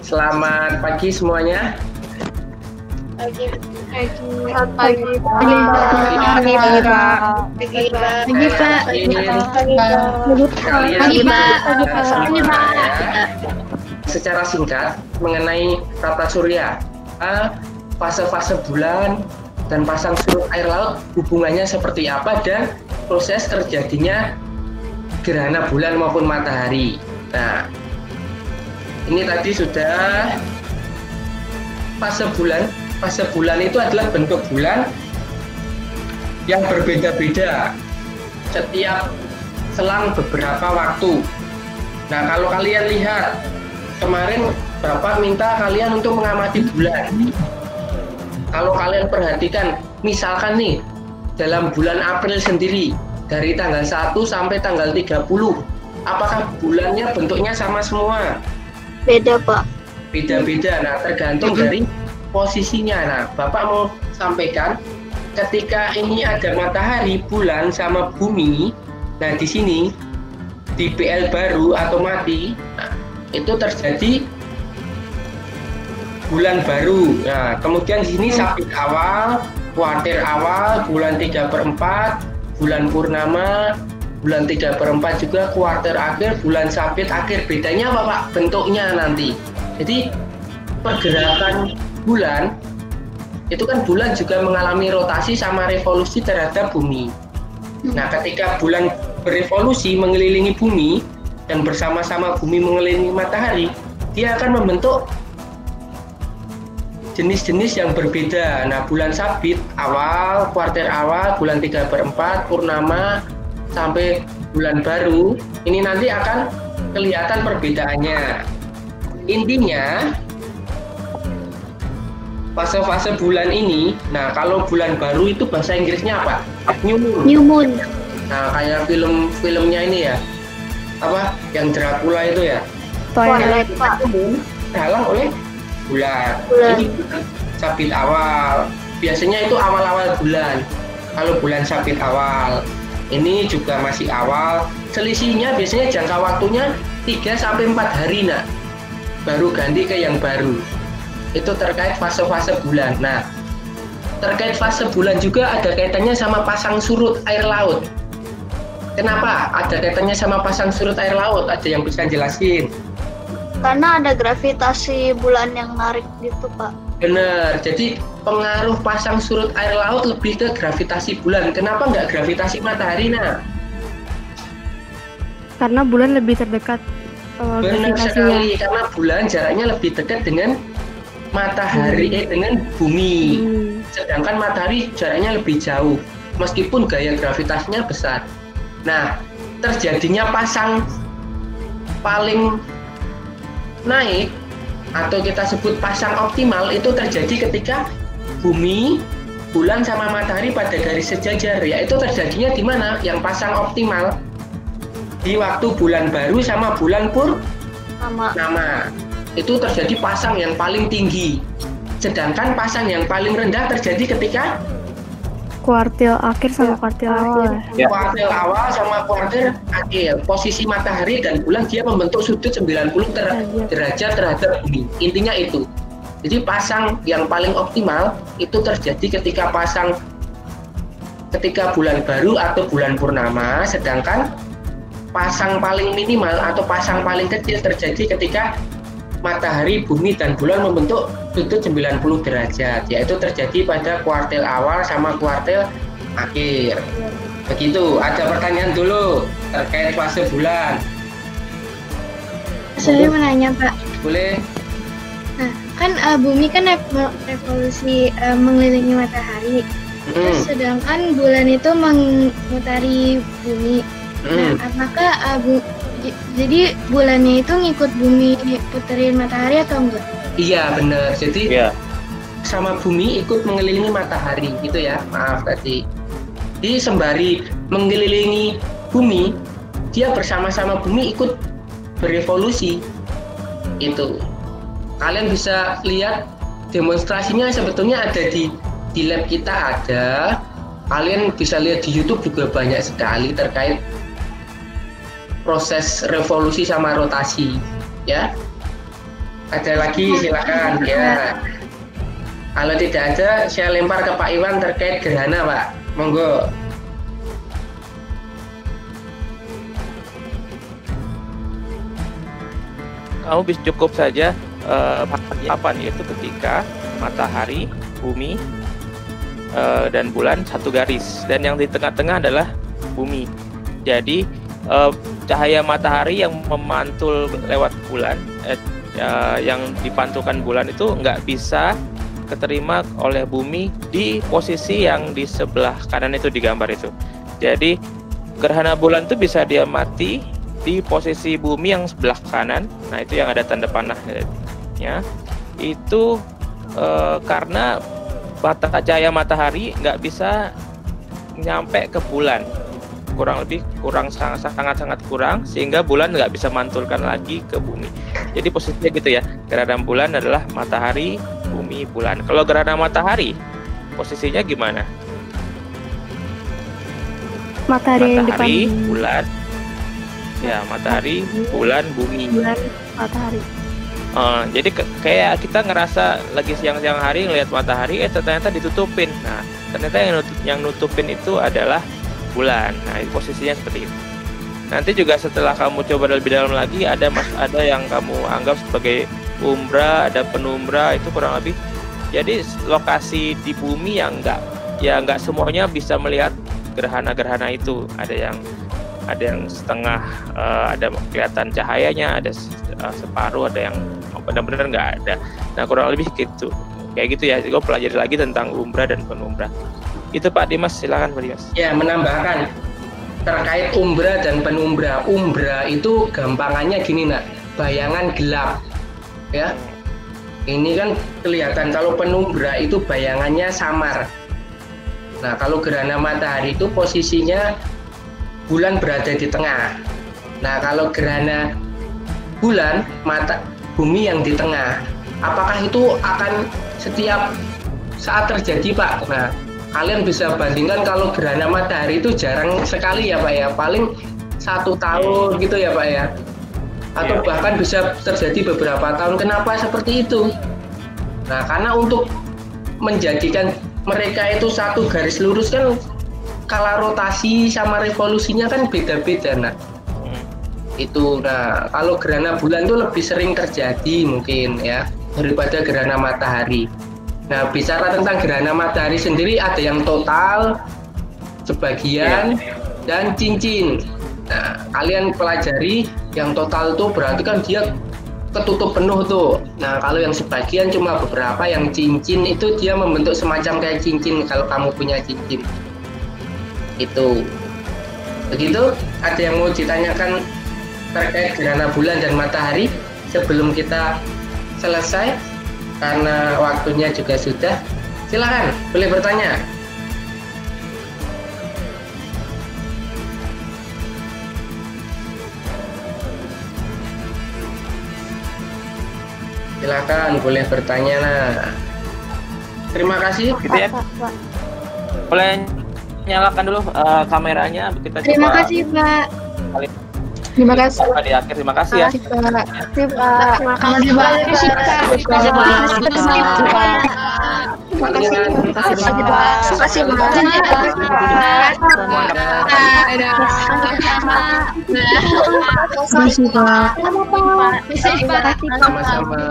Selamat pagi semuanya. Pagi. Pagi, Pak. Secara singkat mengenai tata surya, fase-fase bulan dan pasang surut air laut hubungannya seperti apa dan proses terjadinya gerhana bulan maupun matahari. Nah, ini tadi sudah fase bulan. Fase bulan itu adalah bentuk bulan yang berbeda-beda setiap selang beberapa waktu. Nah, kalau kalian lihat kemarin Bapak minta kalian untuk mengamati bulan. Kalau kalian perhatikan, misalkan nih dalam bulan April sendiri dari tanggal 1 sampai tanggal 30, apakah bulannya bentuknya sama semua? Beda, Pak. Beda-beda. Nah, tergantung dari posisinya. Nah, Bapak mau sampaikan ketika ini ada matahari, bulan sama bumi. Nah, di sini di PL baru atau mati, nah, itu terjadi bulan baru. Nah, kemudian di sini sabit awal, kuartir awal, bulan 3/4, bulan purnama, bulan 3/4 juga kuartir akhir, bulan sabit akhir. Bedanya apa, Pak? Bentuknya nanti. Jadi pergerakan bulan itu kan bulan juga mengalami rotasi sama revolusi terhadap bumi. Nah, ketika bulan berevolusi mengelilingi bumi dan bersama-sama bumi mengelilingi matahari, dia akan membentuk jenis-jenis yang berbeda. Nah, bulan sabit awal, kuartir awal, bulan 3/4, purnama sampai bulan baru, ini nanti akan kelihatan perbedaannya. Intinya fase-fase bulan ini, nah kalau bulan baru itu bahasa Inggrisnya apa? New moon. Nah, kayak film-filmnya ini ya, apa yang Dracula itu ya, Twilight, Pak. terhalang oleh bulan. Ini bulan sabit awal, biasanya itu awal-awal bulan. Kalau bulan sabit awal, ini juga masih awal. Selisihnya biasanya jangka waktunya 3-4 hari, nak, baru ganti ke yang baru. Itu terkait fase-fase bulan. Nah, terkait fase bulan juga ada kaitannya sama pasang surut air laut. Kenapa ada kaitannya sama pasang surut air laut? Ada yang bisa jelasin? Karena ada gravitasi bulan yang narik gitu, Pak. Benar. Jadi pengaruh pasang surut air laut lebih ke gravitasi bulan. Kenapa nggak gravitasi matahari, nah? Karena bulan lebih terdekat. Benar sekali, karena bulan jaraknya lebih dekat dengan matahari, dengan bumi. Sedangkan matahari jaraknya lebih jauh, meskipun gaya gravitasinya besar. Nah, terjadinya pasang paling naik atau kita sebut pasang optimal itu terjadi ketika bumi, bulan sama matahari pada garis sejajar. Yaitu terjadinya di mana? Yang pasang optimal di waktu bulan baru sama bulan purnama. Itu terjadi pasang yang paling tinggi. Sedangkan pasang yang paling rendah terjadi ketika kuartil akhir sama kuartil awal. Kuartil awal sama kuartil akhir. Posisi matahari dan bulan dia membentuk sudut 90 derajat terhadap bumi. Intinya itu. Jadi pasang yang paling optimal itu terjadi ketika bulan baru atau bulan purnama, sedangkan pasang paling minimal atau pasang paling kecil terjadi ketika matahari, bumi, dan bulan membentuk sudut 90 derajat, yaitu terjadi pada kuartil awal sama kuartil akhir. Begitu. Ada pertanyaan dulu terkait fase bulan? Saya mau nanya, Pak. Boleh. Nah, kan bumi kan revolusi mengelilingi matahari. Terus sedangkan bulan itu mengutari bumi. Nah, apakah jadi bulannya itu ngikut bumi puterin matahari atau enggak? Iya, benar. Jadi sama bumi ikut mengelilingi matahari gitu ya. Maaf tadi. Jadi sembari mengelilingi bumi, dia bersama-sama bumi ikut berevolusi. Itu. Kalian bisa lihat demonstrasinya sebetulnya ada di lab kita ada. Kalian bisa lihat di YouTube juga banyak sekali terkait proses revolusi sama rotasi, ya. Ada lagi silakan ya. Kalau tidak ada, saya lempar ke Pak Iwan terkait gerhana, Pak. Monggo. Kamu bisa cukup saja apa nih, itu ketika matahari, bumi, dan bulan satu garis, dan yang di tengah-tengah adalah bumi. Jadi cahaya matahari yang memantul lewat bulan, yang dipantulkan bulan itu nggak bisa keterima oleh bumi di posisi yang di sebelah kanan itu di gambar itu. Jadi gerhana bulan itu bisa dia mati di posisi bumi yang sebelah kanan. Nah, itu yang ada tanda panahnya. Itu karena cahaya matahari nggak bisa nyampe ke bulan, kurang sangat kurang, sehingga bulan nggak bisa mantulkan lagi ke bumi. Jadi posisinya gitu ya, gerhana bulan adalah matahari, bumi, bulan. Kalau gerhana matahari posisinya gimana? Matahari yang depan. Bulan, ya matahari, bulan, bumi. Bulan, matahari. Jadi kayak kita ngerasa lagi siang-siang hari ngelihat matahari, ternyata ditutupin. Nah, ternyata yang nutupin itu adalah bulan. Nah, posisinya seperti itu. Nanti juga setelah kamu coba lebih dalam lagi, ada yang kamu anggap sebagai umbra, ada penumbra, itu kurang lebih. Jadi lokasi di bumi yang nggak semuanya bisa melihat gerhana-gerhana itu. Ada yang setengah, ada kelihatan cahayanya, ada separuh, ada yang benar-benar nggak ada. Nah, kurang lebih gitu. Kayak gitu ya. Gue pelajari lagi tentang umbra dan penumbra. Itu Pak Dimas, silakan Pak Dimas. Ya, menambahkan terkait umbra dan penumbra. Umbra itu gampangannya gini, nak, bayangan gelap. Ya. Ini kan kelihatan. Kalau penumbra itu bayangannya samar. Nah, kalau gerhana matahari itu posisinya bulan berada di tengah. Nah, kalau gerhana bulan, bumi yang di tengah. Apakah itu akan setiap saat terjadi, Pak? Nah, kalian bisa bandingkan kalau gerhana matahari itu jarang sekali ya, Pak ya. Paling 1 tahun gitu ya, Pak ya. Atau bahkan bisa terjadi beberapa tahun. Kenapa seperti itu? Nah, karena untuk menjadikan mereka itu satu garis lurus kan, skala rotasi sama revolusinya kan beda-beda. Nah, itu. Nah, kalau gerhana bulan itu lebih sering terjadi mungkin ya daripada gerhana matahari. Nah, bicara tentang gerhana matahari sendiri, ada yang total, sebagian, dan cincin. Nah, kalian pelajari yang total itu berarti kan dia ketutup penuh tuh. Nah, kalau yang sebagian cuma beberapa, yang cincin itu dia membentuk semacam kayak cincin kalau kamu punya cincin. Itu. Begitu, ada yang mau ditanyakan terkait gerhana bulan dan matahari sebelum kita selesai? Karena waktunya juga sudah. Silakan, boleh bertanya. Silakan, boleh bertanya. Nah, terima kasih. Gitu ya. Boleh nyalakan dulu kameranya. Kita Terima coba kasih, Pak. Terima kasih. Di akhir. Terima kasih ya. Terima kasih, Pak. Terima kasih, Pak. Sama-sama.